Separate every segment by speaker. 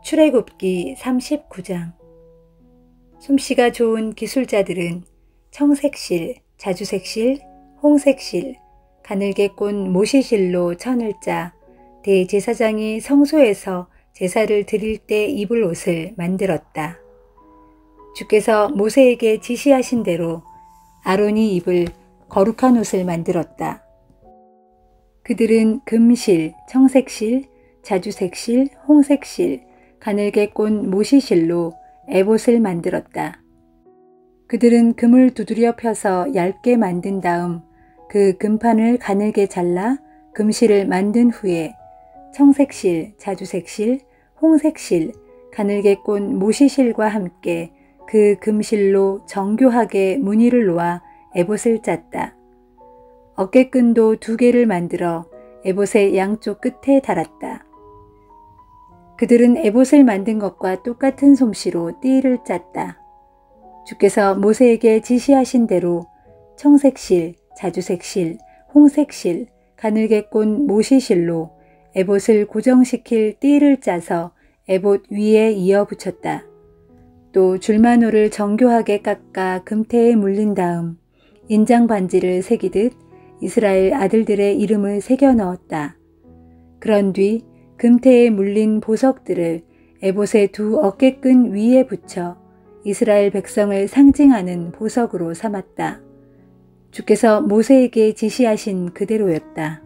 Speaker 1: 출애굽기 39장. 솜씨가 좋은 기술자들은 청색실, 자주색실, 홍색실, 가늘게 꼰 모시실로 천을 짜 대제사장이 성소에서 제사를 드릴 때 입을 옷을 만들었다. 주께서 모세에게 지시하신 대로 아론이 입을 거룩한 옷을 만들었다. 그들은 금실, 청색실, 자주색실, 홍색실, 가늘게 꼰 모시실로 에봇을 만들었다. 그들은 금을 두드려 펴서 얇게 만든 다음 그 금판을 가늘게 잘라 금실을 만든 후에 청색실, 자주색실, 홍색실, 가늘게 꼰 모시실과 함께 그 금실로 정교하게 무늬를 놓아 에봇을 짰다. 어깨끈도 2개를 만들어 에봇의 양쪽 끝에 달았다. 그들은 에봇을 만든 것과 똑같은 솜씨로 띠를 짰다. 주께서 모세에게 지시하신 대로 청색실, 자주색실, 홍색실, 가늘게 꼰 모시실로 에봇을 고정시킬 띠를 짜서 에봇 위에 이어 붙였다. 또 줄마노를 정교하게 깎아 금태에 물린 다음 인장 반지를 새기듯 이스라엘 아들들의 이름을 새겨 넣었다. 그런 뒤 금태에 물린 보석들을 에봇의 2 어깨끈 위에 붙여 이스라엘 백성을 상징하는 보석으로 삼았다. 주께서 모세에게 지시하신 그대로였다.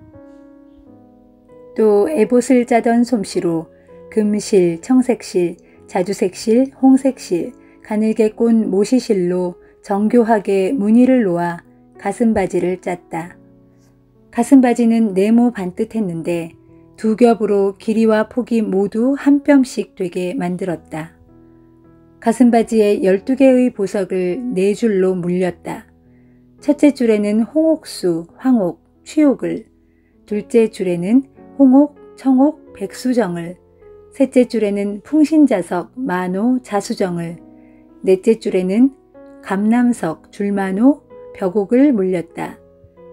Speaker 1: 또 에봇을 짜던 솜씨로 금실, 청색실, 자주색실, 홍색실, 가늘게 꼰 모시실로 정교하게 무늬를 놓아 가슴바지를 짰다. 가슴바지는 네모 반듯했는데 2 겹으로 길이와 폭이 모두 한 뼘씩 되게 만들었다. 가슴바지에 12개의 보석을 4줄로 물렸다. 첫째 줄에는 홍옥수, 황옥, 취옥을, 둘째 줄에는 홍옥, 청옥, 백수정을, 셋째 줄에는 풍신자석, 만호, 자수정을, 넷째 줄에는 감남석, 줄만호, 벽옥을 물렸다.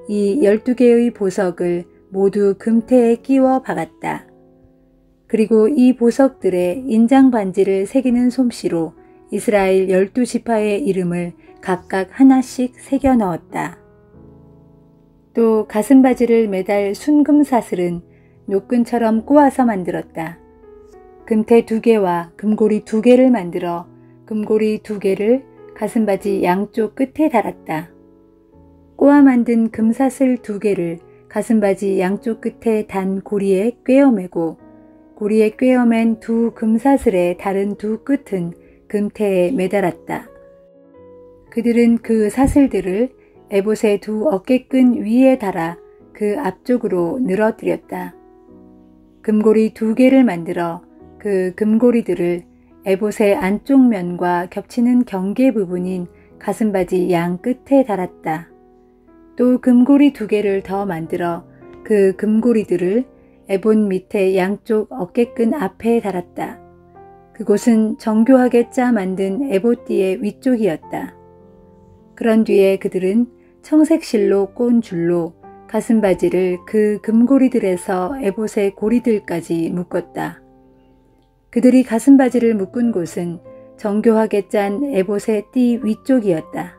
Speaker 1: 이 12개의 보석을 모두 금태에 끼워 박았다. 그리고 이 보석들의 인장 반지를 새기는 솜씨로 이스라엘 12지파의 이름을 각각 하나씩 새겨 넣었다. 또 가슴바지를 매달 순금 사슬은 노끈처럼 꼬아서 만들었다. 금태 2개와 금고리 2개를 만들어 금고리 2개를 가슴바지 양쪽 끝에 달았다. 꼬아 만든 금사슬 2개를 가슴바지 양쪽 끝에 단 고리에 꿰어매고 고리에 꿰어맨 2 금사슬의 다른 2 끝은 금태에 매달았다. 그들은 그 사슬들을 에봇의 2 어깨끈 위에 달아 그 앞쪽으로 늘어뜨렸다. 금고리 2개를 만들어 그 금고리들을 에봇의 안쪽 면과 겹치는 경계 부분인 가슴바지 양 끝에 달았다. 또 금고리 2개를 더 만들어 그 금고리들을 에봇 밑에 양쪽 어깨끈 앞에 달았다. 그곳은 정교하게 짜 만든 에봇띠의 위쪽이었다. 그런 뒤에 그들은 청색실로 꼰 줄로 가슴바지를 그 금고리들에서 에봇의 고리들까지 묶었다. 그들이 가슴바지를 묶은 곳은 정교하게 짠 에봇의 띠 위쪽이었다.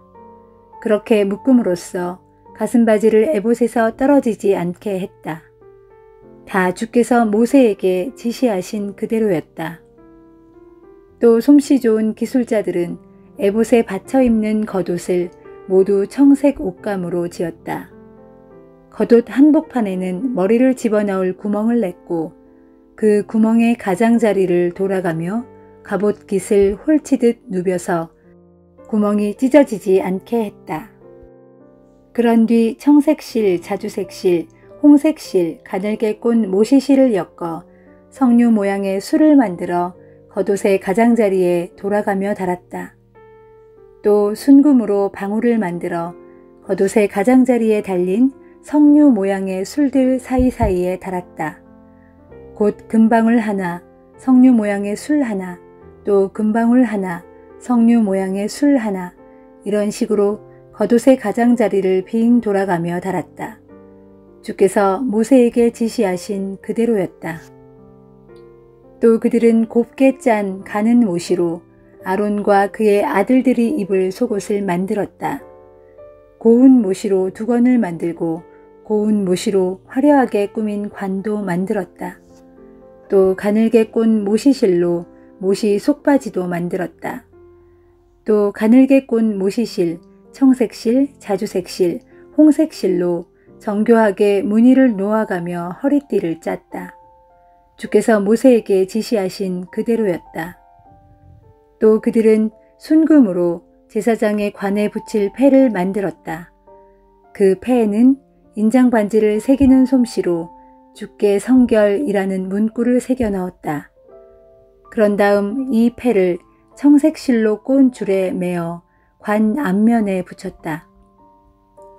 Speaker 1: 그렇게 묶음으로써 가슴바지를 에봇에서 떨어지지 않게 했다. 다 주께서 모세에게 지시하신 그대로였다. 또 솜씨 좋은 기술자들은 에봇에 받쳐 입는 겉옷을 모두 청색 옷감으로 지었다. 겉옷 한복판에는 머리를 집어넣을 구멍을 냈고 그 구멍의 가장자리를 돌아가며 갑옷 깃을 홀치듯 누벼서 구멍이 찢어지지 않게 했다. 그런 뒤 청색실, 자주색실, 홍색실, 가늘게 꼰 모시실을 엮어 석류 모양의 술을 만들어 겉옷의 가장자리에 돌아가며 달았다. 또 순금으로 방울을 만들어 겉옷의 가장자리에 달린 석류 모양의 술들 사이사이에 달았다. 곧 금방울 하나, 석류 모양의 술 하나, 또 금방울 하나, 석류 모양의 술 하나, 이런 식으로 겉옷의 가장자리를 빙 돌아가며 달았다. 주께서 모세에게 지시하신 그대로였다. 또 그들은 곱게 짠 가는 모시로 아론과 그의 아들들이 입을 속옷을 만들었다. 고운 모시로 두건을 만들고 고운 모시로 화려하게 꾸민 관도 만들었다. 또 가늘게 꼰 모시실로 모시 속바지도 만들었다. 또 가늘게 꼰 모시실, 청색실, 자주색실, 홍색실로 정교하게 무늬를 놓아가며 허리띠를 짰다. 주께서 모세에게 지시하신 그대로였다. 또 그들은 순금으로 제사장의 관에 붙일 패를 만들었다. 그 패에는 인장반지를 새기는 솜씨로 주께 성결이라는 문구를 새겨 넣었다. 그런 다음 이 패를 청색실로 꼰 줄에 매어 관 앞면에 붙였다.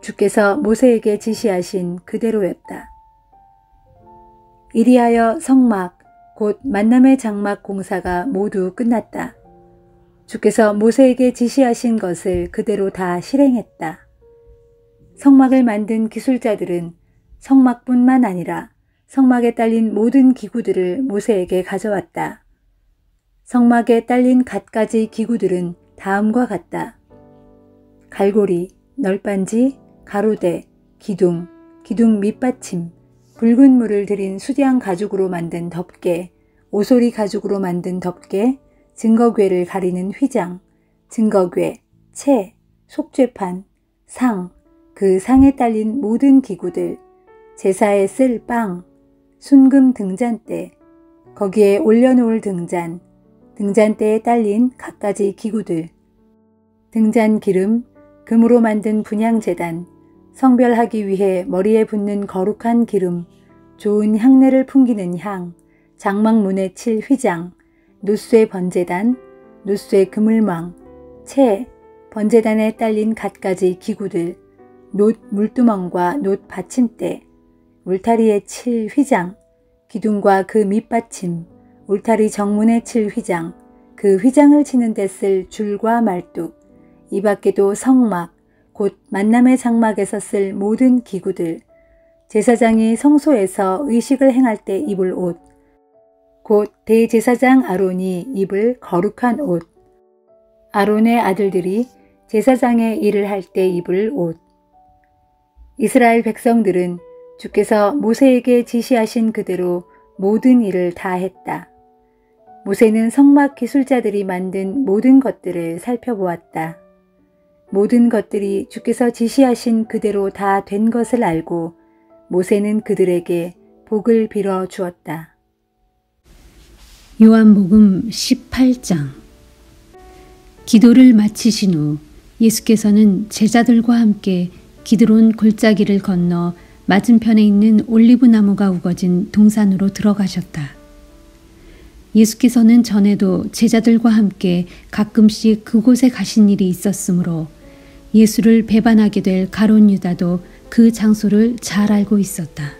Speaker 1: 주께서 모세에게 지시하신 그대로였다. 이리하여 성막, 곧 만남의 장막 공사가 모두 끝났다. 주께서 모세에게 지시하신 것을 그대로 다 실행했다. 성막을 만든 기술자들은 성막뿐만 아니라 성막에 딸린 모든 기구들을 모세에게 가져왔다. 성막에 딸린 갖가지 기구들은 다음과 같다. 갈고리, 널빤지, 가로대, 기둥, 기둥 밑받침, 붉은 물을 들인 수디양 가죽으로 만든 덮개, 오소리 가죽으로 만든 덮개, 증거궤를 가리는 휘장, 증거궤, 채, 속죄판, 상, 그 상에 딸린 모든 기구들, 제사에 쓸 빵, 순금 등잔대, 거기에 올려놓을 등잔, 등잔대에 딸린 갖가지 기구들, 등잔 기름, 금으로 만든 분향제단, 성별하기 위해 머리에 붓는 거룩한 기름, 좋은 향내를 풍기는 향, 장막문에 칠 휘장, 노쇠 번제단, 노쇠 그물망, 채, 번제단에 딸린 갖가지 기구들, 놋 물두멍과 놋 받침대, 울타리에 칠 휘장, 기둥과 그 밑받침, 울타리 정문에 칠 휘장, 그 휘장을 치는 데 쓸 줄과 말뚝, 이 밖에도 성막, 곧 만남의 장막에서 쓸 모든 기구들, 제사장이 성소에서 의식을 행할 때 입을 옷, 곧 대제사장 아론이 입을 거룩한 옷, 아론의 아들들이 제사장의 일을 할 때 입을 옷. 이스라엘 백성들은 주께서 모세에게 지시하신 그대로 모든 일을 다 했다. 모세는 성막 기술자들이 만든 모든 것들을 살펴보았다. 모든 것들이 주께서 지시하신 그대로 다 된 것을 알고 모세는 그들에게 복을 빌어 주었다.
Speaker 2: 요한복음 18장. 기도를 마치신 후 예수께서는 제자들과 함께 기드론 골짜기를 건너 맞은편에 있는 올리브나무가 우거진 동산으로 들어가셨다. 예수께서는 전에도 제자들과 함께 가끔씩 그곳에 가신 일이 있었으므로 예수를 배반하게 될 가룟 유다도 그 장소를 잘 알고 있었다.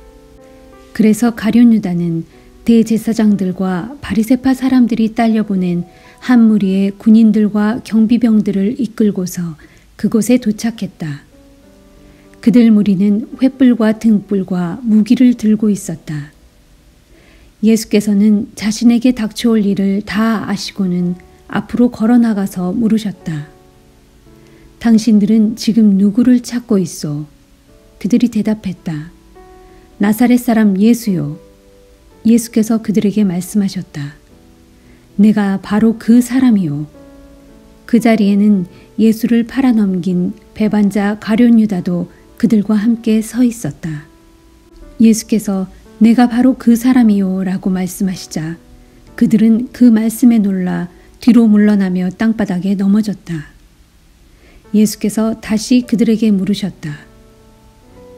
Speaker 2: 그래서 가룟 유다는 대제사장들과 바리새파 사람들이 딸려보낸 한 무리의 군인들과 경비병들을 이끌고서 그곳에 도착했다. 그들 무리는 횃불과 등불과 무기를 들고 있었다. 예수께서는 자신에게 닥쳐올 일을 다 아시고는 앞으로 걸어나가서 물으셨다. 당신들은 지금 누구를 찾고 있소? 그들이 대답했다. 나사렛 사람 예수요. 예수께서 그들에게 말씀하셨다. 내가 바로 그 사람이요. 그 자리에는 예수를 팔아넘긴 배반자 가룟 유다도 그들과 함께 서 있었다. 예수께서 내가 바로 그 사람이요 라고 말씀하시자 그들은 그 말씀에 놀라 뒤로 물러나며 땅바닥에 넘어졌다. 예수께서 다시 그들에게 물으셨다.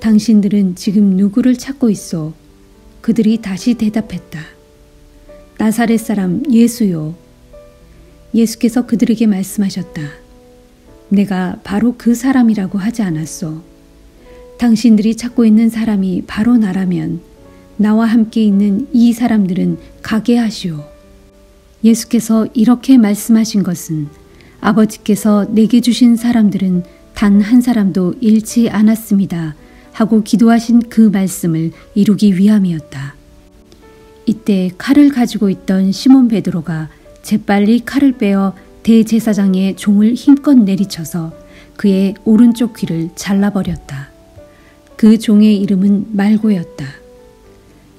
Speaker 2: 당신들은 지금 누구를 찾고 있소? 그들이 다시 대답했다. 나사렛 사람 예수요. 예수께서 그들에게 말씀하셨다. 내가 바로 그 사람이라고 하지 않았소. 당신들이 찾고 있는 사람이 바로 나라면 나와 함께 있는 이 사람들은 가게 하시오. 예수께서 이렇게 말씀하신 것은 아버지께서 내게 주신 사람들은 단 한 사람도 잃지 않았습니다 하고 기도하신 그 말씀을 이루기 위함이었다. 이때 칼을 가지고 있던 시몬 베드로가 재빨리 칼을 빼어 대제사장의 종을 힘껏 내리쳐서 그의 오른쪽 귀를 잘라버렸다. 그 종의 이름은 말고였다.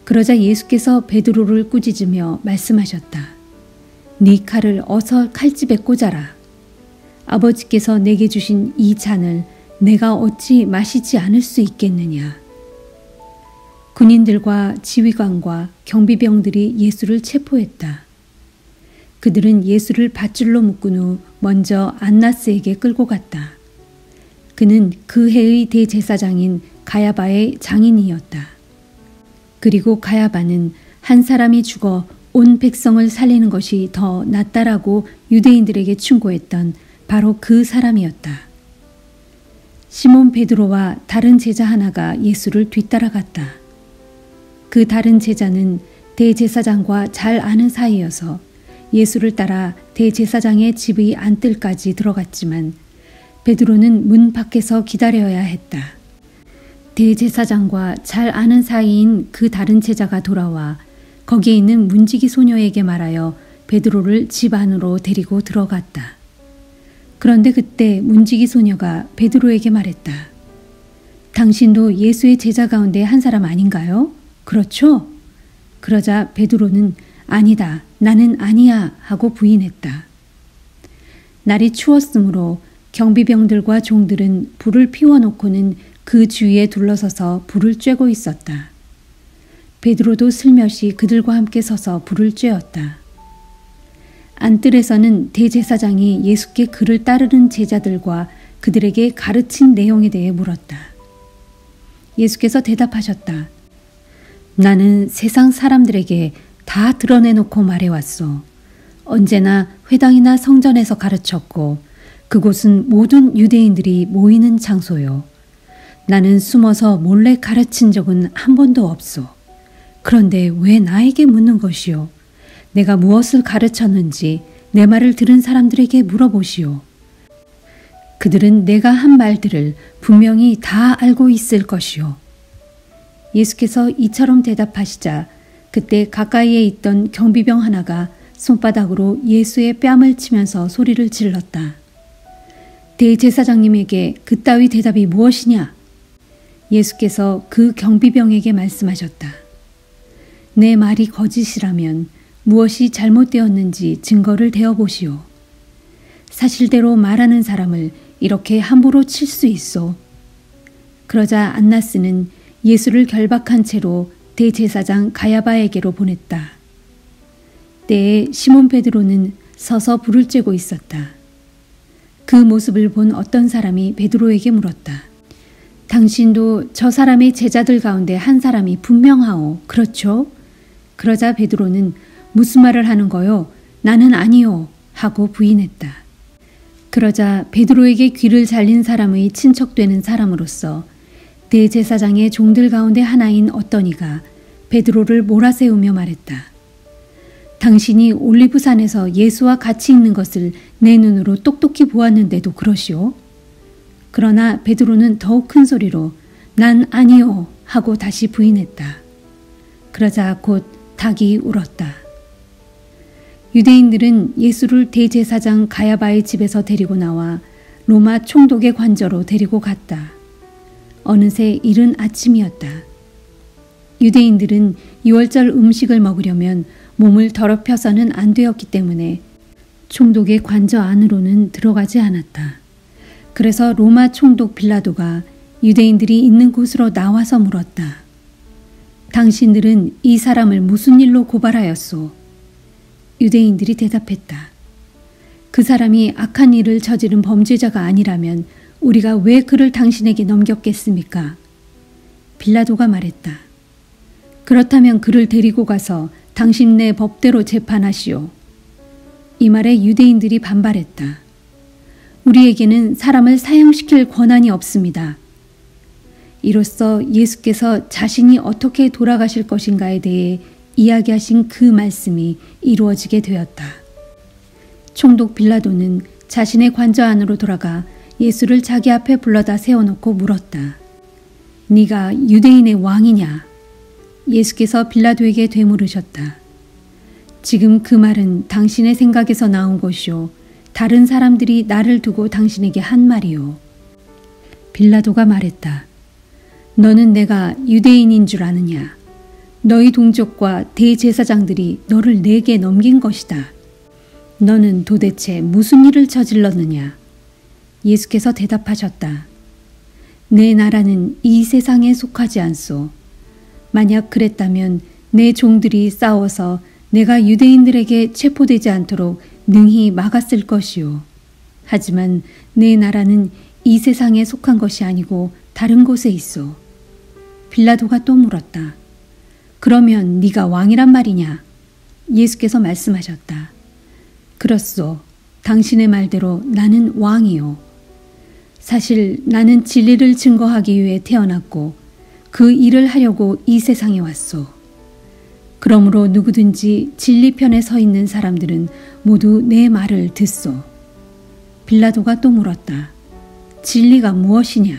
Speaker 2: 그러자 예수께서 베드로를 꾸짖으며 말씀하셨다. 네 칼을 어서 칼집에 꽂아라. 아버지께서 내게 주신 이 잔을 내가 어찌 마시지 않을 수 있겠느냐. 군인들과 지휘관과 경비병들이 예수를 체포했다. 그들은 예수를 밧줄로 묶은 후 먼저 안나스에게 끌고 갔다. 그는 그 해의 대제사장인 가야바의 장인이었다. 그리고 가야바는 한 사람이 죽어 온 백성을 살리는 것이 더 낫다라고 유대인들에게 충고했던 바로 그 사람이었다. 시몬 베드로와 다른 제자 하나가 예수를 뒤따라갔다. 그 다른 제자는 대제사장과 잘 아는 사이여서 예수를 따라 대제사장의 집의 안뜰까지 들어갔지만 베드로는 문 밖에서 기다려야 했다. 대제사장과 잘 아는 사이인 그 다른 제자가 돌아와 거기에 있는 문지기 소녀에게 말하여 베드로를 집 안으로 데리고 들어갔다. 그런데 그때 문지기 소녀가 베드로에게 말했다. 당신도 예수의 제자 가운데 한 사람 아닌가요? 그렇죠? 그러자 베드로는 아니다, 나는 아니야 하고 부인했다. 날이 추웠으므로 경비병들과 종들은 불을 피워놓고는 그 주위에 둘러서서 불을 쬐고 있었다. 베드로도 슬며시 그들과 함께 서서 불을 쬐었다. 안뜰에서는 대제사장이 예수께 그를 따르는 제자들과 그들에게 가르친 내용에 대해 물었다. 예수께서 대답하셨다. 나는 세상 사람들에게 다 드러내놓고 말해왔소. 언제나 회당이나 성전에서 가르쳤고 그곳은 모든 유대인들이 모이는 장소요. 나는 숨어서 몰래 가르친 적은 한 번도 없소. 그런데 왜 나에게 묻는 것이요? 내가 무엇을 가르쳤는지 내 말을 들은 사람들에게 물어보시오. 그들은 내가 한 말들을 분명히 다 알고 있을 것이요. 예수께서 이처럼 대답하시자 그때 가까이에 있던 경비병 하나가 손바닥으로 예수의 뺨을 치면서 소리를 질렀다. 대제사장님에게 그따위 대답이 무엇이냐? 예수께서 그 경비병에게 말씀하셨다. 내 말이 거짓이라면 무엇이 잘못되었는지 증거를 대어보시오. 사실대로 말하는 사람을 이렇게 함부로 칠 수 있소. 그러자 안나스는 예수를 결박한 채로 대제사장 가야바에게로 보냈다. 때에 시몬 베드로는 서서 불을 쬐고 있었다. 그 모습을 본 어떤 사람이 베드로에게 물었다. 당신도 저 사람의 제자들 가운데 한 사람이 분명하오. 그렇죠? 그러자 베드로는 무슨 말을 하는 거요? 나는 아니요. 하고 부인했다. 그러자 베드로에게 귀를 잘린 사람의 친척되는 사람으로서 대제사장의 종들 가운데 하나인 어떤 이가 베드로를 몰아세우며 말했다. 당신이 올리브산에서 예수와 같이 있는 것을 내 눈으로 똑똑히 보았는데도 그러시오? 그러나 베드로는 더욱 큰 소리로 난 아니요 하고 다시 부인했다. 그러자 곧 닭이 울었다. 유대인들은 예수를 대제사장 가야바의 집에서 데리고 나와 로마 총독의 관저로 데리고 갔다. 어느새 이른 아침이었다. 유대인들은 유월절 음식을 먹으려면 몸을 더럽혀서는 안 되었기 때문에 총독의 관저 안으로는 들어가지 않았다. 그래서 로마 총독 빌라도가 유대인들이 있는 곳으로 나와서 물었다. 당신들은 이 사람을 무슨 일로 고발하였소? 유대인들이 대답했다. 그 사람이 악한 일을 저지른 범죄자가 아니라면 우리가 왜 그를 당신에게 넘겼겠습니까? 빌라도가 말했다. 그렇다면 그를 데리고 가서 당신네 법대로 재판하시오. 이 말에 유대인들이 반발했다. 우리에게는 사람을 사형시킬 권한이 없습니다. 이로써 예수께서 자신이 어떻게 돌아가실 것인가에 대해 이야기하신 그 말씀이 이루어지게 되었다. 총독 빌라도는 자신의 관저 안으로 돌아가 예수를 자기 앞에 불러다 세워놓고 물었다. 네가 유대인의 왕이냐? 예수께서 빌라도에게 되물으셨다. 지금 그 말은 당신의 생각에서 나온 것이요 다른 사람들이 나를 두고 당신에게 한 말이요. 빌라도가 말했다. 너는 내가 유대인인 줄 아느냐? 너희 동족과 대제사장들이 너를 내게 넘긴 것이다. 너는 도대체 무슨 일을 저질렀느냐? 예수께서 대답하셨다. 내 나라는 이 세상에 속하지 않소. 만약 그랬다면 내 종들이 싸워서 내가 유대인들에게 체포되지 않도록 능히 막았을 것이요. 하지만 내 나라는 이 세상에 속한 것이 아니고 다른 곳에 있어. 빌라도가 또 물었다. 그러면 네가 왕이란 말이냐? 예수께서 말씀하셨다. 그렇소. 당신의 말대로 나는 왕이요. 사실 나는 진리를 증거하기 위해 태어났고 그 일을 하려고 이 세상에 왔소. 그러므로 누구든지 진리 편에 서 있는 사람들은 모두 내 말을 듣소. 빌라도가 또 물었다. 진리가 무엇이냐?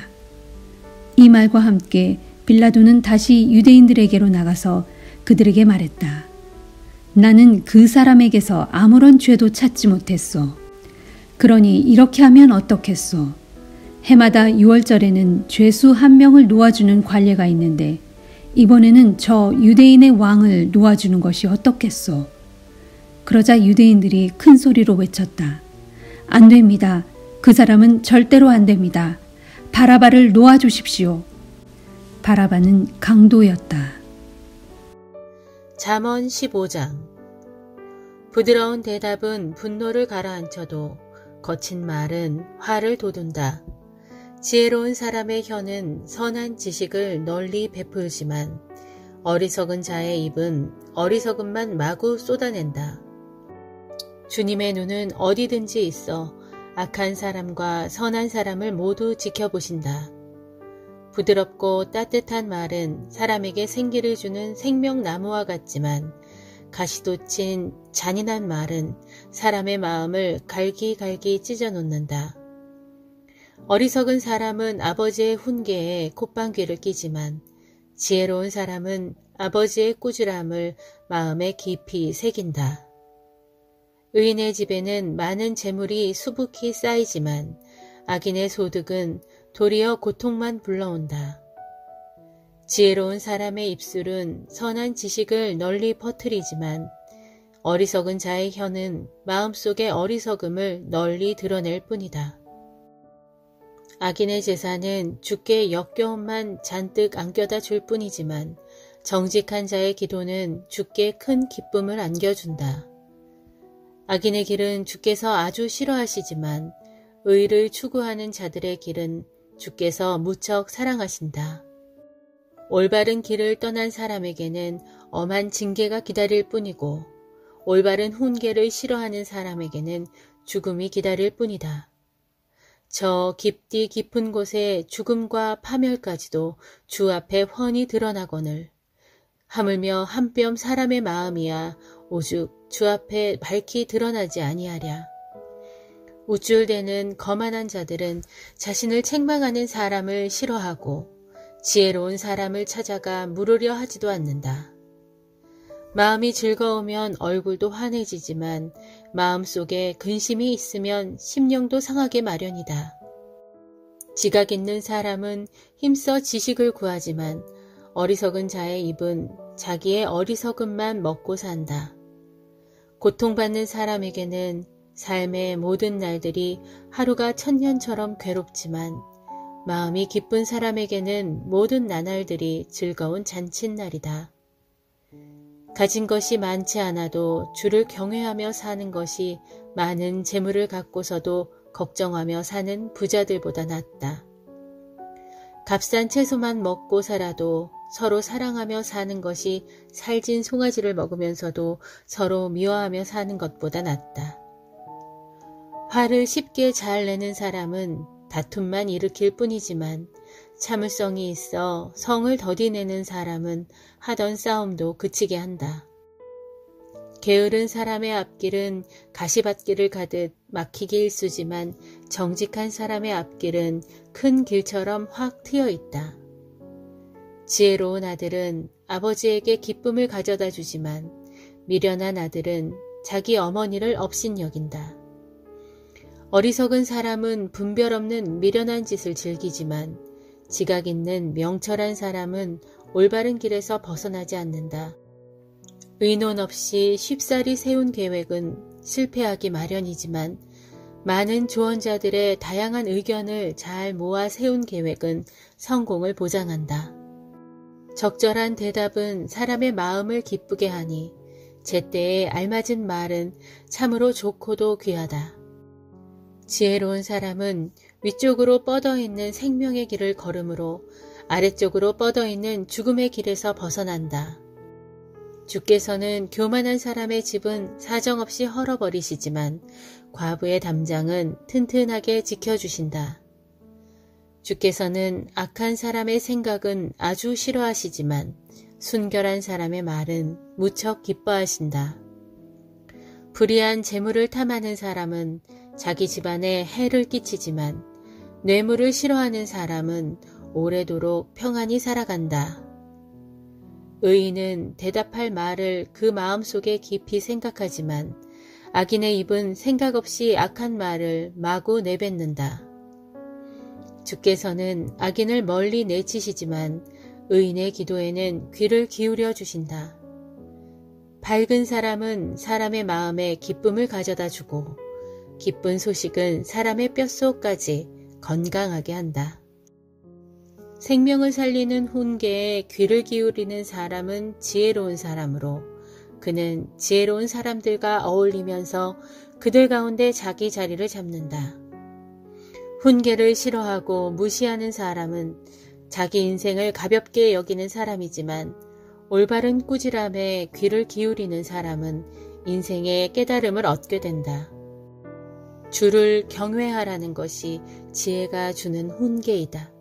Speaker 2: 이 말과 함께 빌라도는 다시 유대인들에게로 나가서 그들에게 말했다. 나는 그 사람에게서 아무런 죄도 찾지 못했소. 그러니 이렇게 하면 어떻겠소? 해마다 6월절에는 죄수 1명을 놓아주는 관례가 있는데 이번에는 저 유대인의 왕을 놓아주는 것이 어떻겠소? 그러자 유대인들이 큰 소리로 외쳤다. 안 됩니다. 그 사람은 절대로 안 됩니다. 바라바를 놓아주십시오. 바라바는 강도였다.
Speaker 3: 잠언 15장. 부드러운 대답은 분노를 가라앉혀도 거친 말은 화를 돋운다. 지혜로운 사람의 혀는 선한 지식을 널리 베풀지만 어리석은 자의 입은 어리석음만 마구 쏟아낸다. 주님의 눈은 어디든지 있어 악한 사람과 선한 사람을 모두 지켜보신다. 부드럽고 따뜻한 말은 사람에게 생기를 주는 생명나무와 같지만 가시돋친 잔인한 말은 사람의 마음을 갈기갈기 찢어놓는다. 어리석은 사람은 아버지의 훈계에 콧방귀를 끼지만 지혜로운 사람은 아버지의 꾸지람을 마음에 깊이 새긴다. 의인의 집에는 많은 재물이 수북히 쌓이지만 악인의 소득은 도리어 고통만 불러온다. 지혜로운 사람의 입술은 선한 지식을 널리 퍼뜨리지만 어리석은 자의 혀는 마음속의 어리석음을 널리 드러낼 뿐이다. 악인의 제사는 주께 역겨움만 잔뜩 안겨다 줄 뿐이지만 정직한 자의 기도는 주께 큰 기쁨을 안겨준다. 악인의 길은 주께서 아주 싫어하시지만 의를 추구하는 자들의 길은 주께서 무척 사랑하신다. 올바른 길을 떠난 사람에게는 엄한 징계가 기다릴 뿐이고 올바른 훈계를 싫어하는 사람에게는 죽음이 기다릴 뿐이다. 저 깊디 깊은 곳에 죽음과 파멸까지도 주 앞에 훤히 드러나거늘 하물며 한 뼘 사람의 마음이야 오죽 주 앞에 밝히 드러나지 아니하랴. 우쭐대는 거만한 자들은 자신을 책망하는 사람을 싫어하고 지혜로운 사람을 찾아가 물으려 하지도 않는다. 마음이 즐거우면 얼굴도 환해지지만 마음속에 근심이 있으면 심령도 상하게 마련이다. 지각 있는 사람은 힘써 지식을 구하지만 어리석은 자의 입은 자기의 어리석음만 먹고 산다. 고통받는 사람에게는 삶의 모든 날들이 하루가 천년처럼 괴롭지만 마음이 기쁜 사람에게는 모든 나날들이 즐거운 잔칫날이다. 가진 것이 많지 않아도 주를 경외하며 사는 것이 많은 재물을 갖고서도 걱정하며 사는 부자들보다 낫다. 값싼 채소만 먹고 살아도 서로 사랑하며 사는 것이 살진 송아지를 먹으면서도 서로 미워하며 사는 것보다 낫다. 화를 쉽게 잘 내는 사람은 다툼만 일으킬 뿐이지만 참을성이 있어 성을 더디내는 사람은 하던 싸움도 그치게 한다. 게으른 사람의 앞길은 가시밭길을 가듯 막히기 일쑤지만 정직한 사람의 앞길은 큰 길처럼 확 트여 있다. 지혜로운 아들은 아버지에게 기쁨을 가져다 주지만 미련한 아들은 자기 어머니를 업신여긴다. 어리석은 사람은 분별 없는 미련한 짓을 즐기지만 지각 있는 명철한 사람은 올바른 길에서 벗어나지 않는다. 의논 없이 쉽사리 세운 계획은 실패하기 마련이지만 많은 조언자들의 다양한 의견을 잘 모아 세운 계획은 성공을 보장한다. 적절한 대답은 사람의 마음을 기쁘게 하니 제때에 알맞은 말은 참으로 좋고도 귀하다. 지혜로운 사람은 위쪽으로 뻗어있는 생명의 길을 걸음으로 아래쪽으로 뻗어있는 죽음의 길에서 벗어난다. 주께서는 교만한 사람의 집은 사정없이 헐어버리시지만 과부의 담장은 튼튼하게 지켜주신다. 주께서는 악한 사람의 생각은 아주 싫어하시지만 순결한 사람의 말은 무척 기뻐하신다. 불의한 재물을 탐하는 사람은 자기 집안에 해를 끼치지만 뇌물을 싫어하는 사람은 오래도록 평안히 살아간다. 의인은 대답할 말을 그 마음속에 깊이 생각하지만 악인의 입은 생각 없이 악한 말을 마구 내뱉는다. 주께서는 악인을 멀리 내치시지만 의인의 기도에는 귀를 기울여 주신다. 밝은 사람은 사람의 마음에 기쁨을 가져다 주고 기쁜 소식은 사람의 뼛속까지 건강하게 한다. 생명을 살리는 훈계에 귀를 기울이는 사람은 지혜로운 사람으로 그는 지혜로운 사람들과 어울리면서 그들 가운데 자기 자리를 잡는다. 훈계를 싫어하고 무시하는 사람은 자기 인생을 가볍게 여기는 사람이지만 올바른 꾸지람에 귀를 기울이는 사람은 인생의 깨달음을 얻게 된다. 주를 경외하라는 것이 지혜가 주는 훈계이다.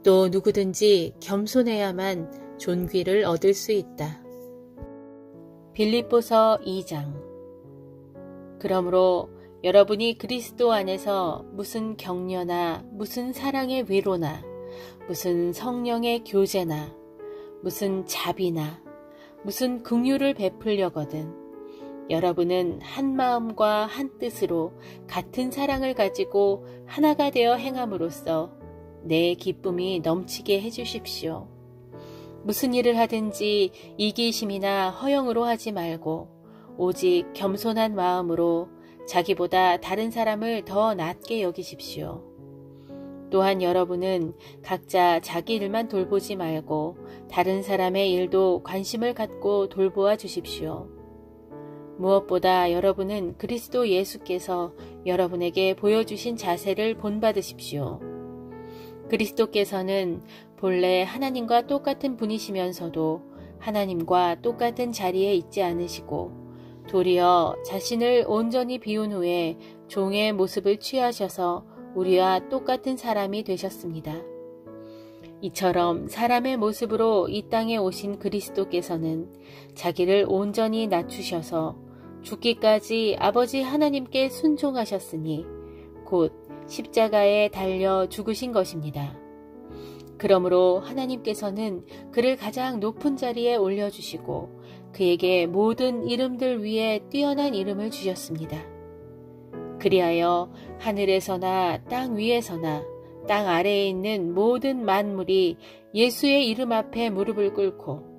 Speaker 3: 또 누구든지 겸손해야만 존귀를 얻을 수 있다. 빌립보서 2장. 그러므로 여러분이 그리스도 안에서 무슨 격려나 무슨 사랑의 위로나 무슨 성령의 교제나 무슨 자비나 무슨 긍휼을 베풀려거든 여러분은 한 마음과 한 뜻으로 같은 사랑을 가지고 하나가 되어 행함으로써 내 기쁨이 넘치게 해주십시오. 무슨 일을 하든지 이기심이나 허영으로 하지 말고 오직 겸손한 마음으로 자기보다 다른 사람을 더 낮게 여기십시오. 또한 여러분은 각자 자기 일만 돌보지 말고 다른 사람의 일도 관심을 갖고 돌보아 주십시오. 무엇보다 여러분은 그리스도 예수께서 여러분에게 보여주신 자세를 본받으십시오. 그리스도께서는 본래 하나님과 똑같은 분이시면서도 하나님과 똑같은 자리에 있지 않으시고 도리어 자신을 온전히 비운 후에 종의 모습을 취하셔서 우리와 똑같은 사람이 되셨습니다. 이처럼 사람의 모습으로 이 땅에 오신 그리스도께서는 자기를 온전히 낮추셔서 죽기까지 아버지 하나님께 순종하셨으니 곧 십자가에 달려 죽으신 것입니다. 그러므로 하나님께서는 그를 가장 높은 자리에 올려주시고 그에게 모든 이름들 위에 뛰어난 이름을 주셨습니다. 그리하여 하늘에서나 땅 위에서나 땅 아래에 있는 모든 만물이 예수의 이름 앞에 무릎을 꿇고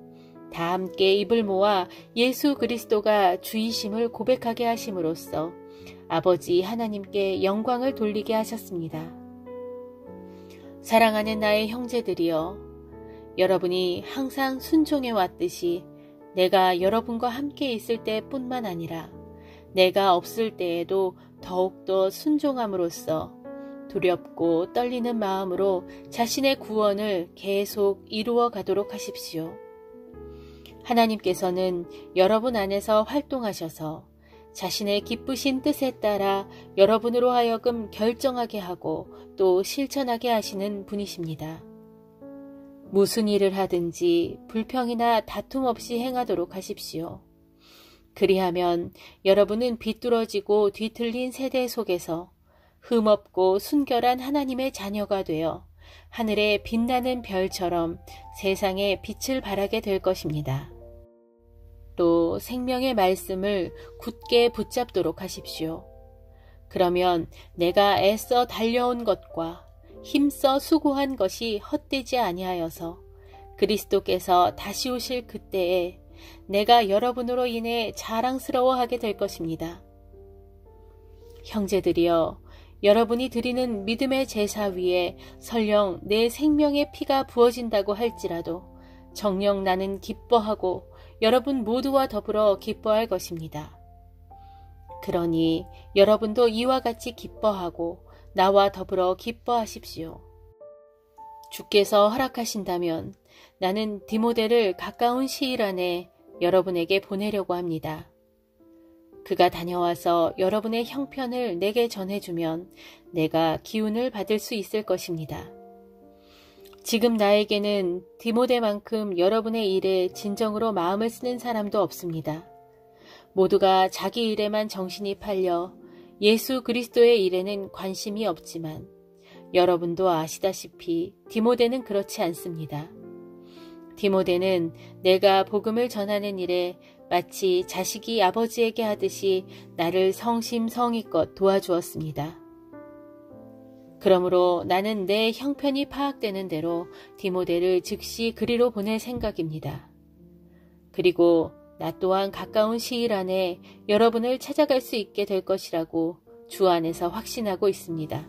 Speaker 3: 다 함께 입을 모아 예수 그리스도가 주이심을 고백하게 하심으로써 아버지 하나님께 영광을 돌리게 하셨습니다. 사랑하는 나의 형제들이여, 여러분이 항상 순종해 왔듯이 내가 여러분과 함께 있을 때뿐만 아니라 내가 없을 때에도 더욱더 순종함으로써 두렵고 떨리는 마음으로 자신의 구원을 계속 이루어 가도록 하십시오. 하나님께서는 여러분 안에서 활동하셔서 자신의 기쁘신 뜻에 따라 여러분으로 하여금 결정하게 하고 또 실천하게 하시는 분이십니다. 무슨 일을 하든지 불평이나 다툼 없이 행하도록 하십시오. 그리하면 여러분은 비뚤어지고 뒤틀린 세대 속에서 흠없고 순결한 하나님의 자녀가 되어 하늘에 빛나는 별처럼 세상에 빛을 발하게 될 것입니다. 또 생명의 말씀을 굳게 붙잡도록 하십시오. 그러면 내가 애써 달려온 것과 힘써 수고한 것이 헛되지 아니하여서 그리스도께서 다시 오실 그때에 내가 여러분으로 인해 자랑스러워하게 될 것입니다. 형제들이여, 여러분이 드리는 믿음의 제사 위에 설령 내 생명의 피가 부어진다고 할지라도 정녕 나는 기뻐하고 여러분 모두와 더불어 기뻐할 것입니다. 그러니 여러분도 이와 같이 기뻐하고 나와 더불어 기뻐하십시오. 주께서 허락하신다면 나는 디모데를 가까운 시일 안에 여러분에게 보내려고 합니다. 그가 다녀와서 여러분의 형편을 내게 전해주면 내가 기운을 받을 수 있을 것입니다. 지금 나에게는 디모데만큼 여러분의 일에 진정으로 마음을 쓰는 사람도 없습니다. 모두가 자기 일에만 정신이 팔려 예수 그리스도의 일에는 관심이 없지만 여러분도 아시다시피 디모데는 그렇지 않습니다. 디모데는 내가 복음을 전하는 일에 마치 자식이 아버지에게 하듯이 나를 성심성의껏 도와주었습니다. 그러므로 나는 내 형편이 파악되는 대로 디모데를 즉시 그리로 보낼 생각입니다. 그리고 나 또한 가까운 시일 안에 여러분을 찾아갈 수 있게 될 것이라고 주 안에서 확신하고 있습니다.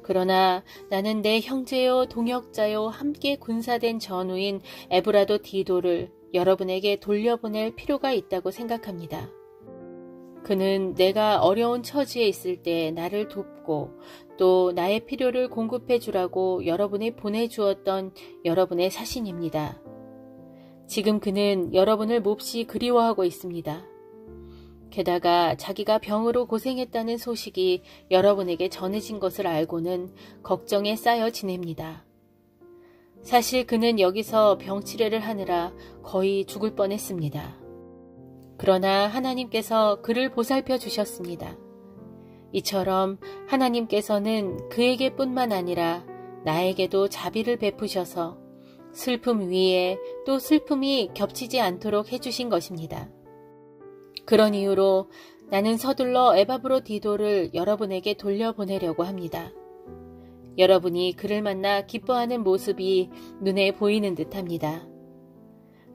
Speaker 3: 그러나 나는 내 형제요 동역자요 함께 군사된 전우인 에브라도 디도를 여러분에게 돌려보낼 필요가 있다고 생각합니다. 그는 내가 어려운 처지에 있을 때 나를 돕고 또 나의 필요를 공급해 주라고 여러분이 보내주었던 여러분의 사신입니다. 지금 그는 여러분을 몹시 그리워하고 있습니다. 게다가 자기가 병으로 고생했다는 소식이 여러분에게 전해진 것을 알고는 걱정에 쌓여 지냅니다. 사실 그는 여기서 병치레를 하느라 거의 죽을 뻔했습니다. 그러나 하나님께서 그를 보살펴 주셨습니다. 이처럼 하나님께서는 그에게뿐만 아니라 나에게도 자비를 베푸셔서 슬픔 위에 또 슬픔이 겹치지 않도록 해주신 것입니다. 그런 이유로 나는 서둘러 에바브로디도를 여러분에게 돌려보내려고 합니다. 여러분이 그를 만나 기뻐하는 모습이 눈에 보이는 듯합니다.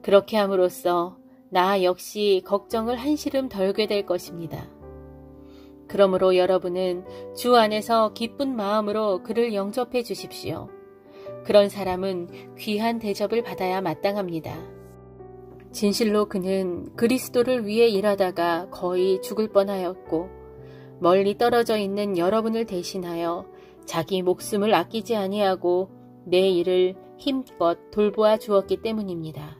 Speaker 3: 그렇게 함으로써 나 역시 걱정을 한시름 덜게 될 것입니다. 그러므로 여러분은 주 안에서 기쁜 마음으로 그를 영접해 주십시오. 그런 사람은 귀한 대접을 받아야 마땅합니다. 진실로 그는 그리스도를 위해 일하다가 거의 죽을 뻔하였고 멀리 떨어져 있는 여러분을 대신하여 자기 목숨을 아끼지 아니하고 내 일을 힘껏 돌보아 주었기 때문입니다.